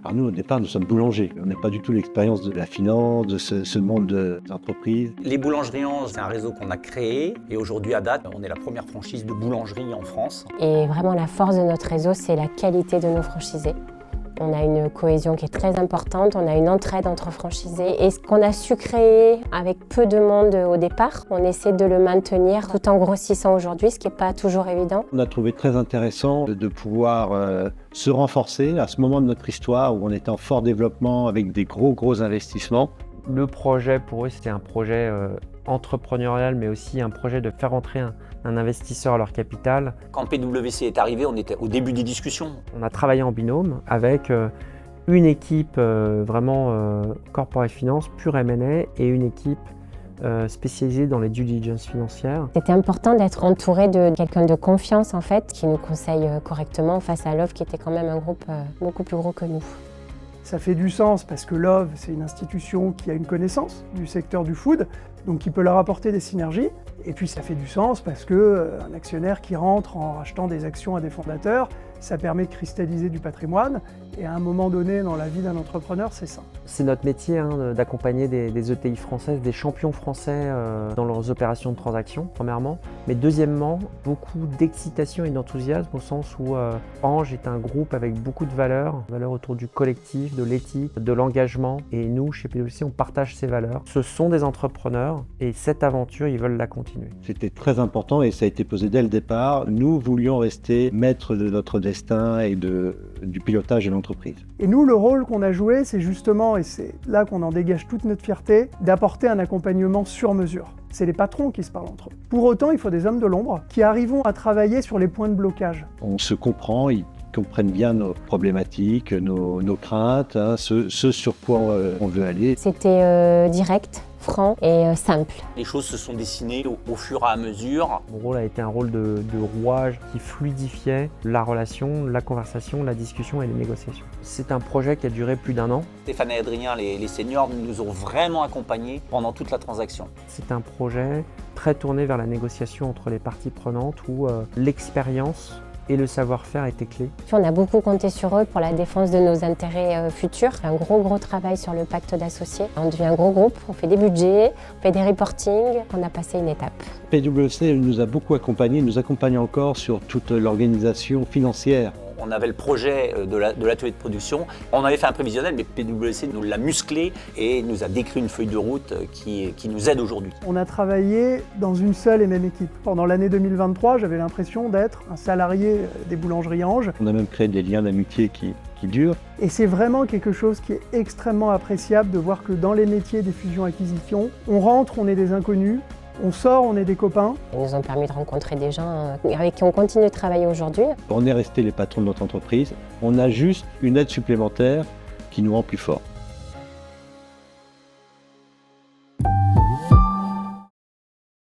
Alors nous, au départ, nous sommes boulangers. On n'a pas du tout l'expérience de la finance, de ce monde d'entreprise. Les boulangeries Ange, c'est un réseau qu'on a créé et aujourd'hui, à date, on est la première franchise de boulangerie en France. Et vraiment, la force de notre réseau, c'est la qualité de nos franchisés. On a une cohésion qui est très importante, on a une entraide entre franchisés. Et ce qu'on a su créer avec peu de monde au départ, on essaie de le maintenir tout en grossissant aujourd'hui, ce qui n'est pas toujours évident. On a trouvé très intéressant de pouvoir se renforcer à ce moment de notre histoire où on était en fort développement avec des gros investissements. Le projet, pour eux, c'était un projet entrepreneurial, mais aussi un projet de faire entrer un investisseur à leur capital. Quand PwC est arrivé, on était au début des discussions. On a travaillé en binôme avec une équipe vraiment corporate finance, pure M&A, et une équipe spécialisée dans les due diligence financières. C'était important d'être entouré de quelqu'un de confiance en fait, qui nous conseille correctement face à Love, qui était quand même un groupe beaucoup plus gros que nous. Ça fait du sens parce que Love, c'est une institution qui a une connaissance du secteur du food, donc qui peut leur apporter des synergies. Et puis ça fait du sens parce qu'un actionnaire qui rentre en rachetant des actions à des fondateurs, ça permet de cristalliser du patrimoine. Et à un moment donné dans la vie d'un entrepreneur, c'est ça. C'est notre métier d'accompagner des ETI françaises, des champions français dans leurs opérations de transaction, premièrement. Mais deuxièmement, beaucoup d'excitation et d'enthousiasme au sens où Ange est un groupe avec beaucoup de valeurs autour du collectif, de l'éthique, de l'engagement. Et nous, chez PwC, on partage ces valeurs. Ce sont des entrepreneurs et cette aventure, ils veulent la continuer. C'était très important et ça a été posé dès le départ. Nous voulions rester maîtres de notre destin et du pilotage de l'entreprise. Et nous, le rôle qu'on a joué, c'est justement, et c'est là qu'on en dégage toute notre fierté, d'apporter un accompagnement sur mesure. C'est les patrons qui se parlent entre eux. Pour autant, il faut des hommes de l'ombre qui arrivent à travailler sur les points de blocage. On se comprend, ils comprennent bien nos problématiques, nos craintes, ce sur quoi on veut aller. C'était direct, franc et simple. Les choses se sont dessinées au fur et à mesure. Mon rôle a été un rôle de rouage qui fluidifiait la relation, la conversation, la discussion et les négociations. C'est un projet qui a duré plus d'1 an. Stéphane et Adrien, les seniors, nous ont vraiment accompagnés pendant toute la transaction. C'est un projet très tourné vers la négociation entre les parties prenantes où l'expérience et le savoir-faire étaient clés. Puis on a beaucoup compté sur eux pour la défense de nos intérêts futurs. Un gros travail sur le pacte d'associés. On devient un gros groupe, on fait des budgets, on fait des reportings, on a passé une étape. PwC nous a beaucoup accompagnés, nous accompagne encore sur toute l'organisation financière. On avait le projet de l'atelier de production. On avait fait un prévisionnel, mais PwC nous l'a musclé et nous a décrit une feuille de route qui nous aide aujourd'hui. On a travaillé dans une seule et même équipe. Pendant l'année 2023, j'avais l'impression d'être un salarié des boulangeries Ange. On a même créé des liens d'amitié qui durent. Et c'est vraiment quelque chose qui est extrêmement appréciable de voir que dans les métiers des fusions-acquisitions, on rentre, on est des inconnus. On sort, on est des copains. Ils nous ont permis de rencontrer des gens avec qui on continue de travailler aujourd'hui. On est resté les patrons de notre entreprise. On a juste une aide supplémentaire qui nous rend plus forts.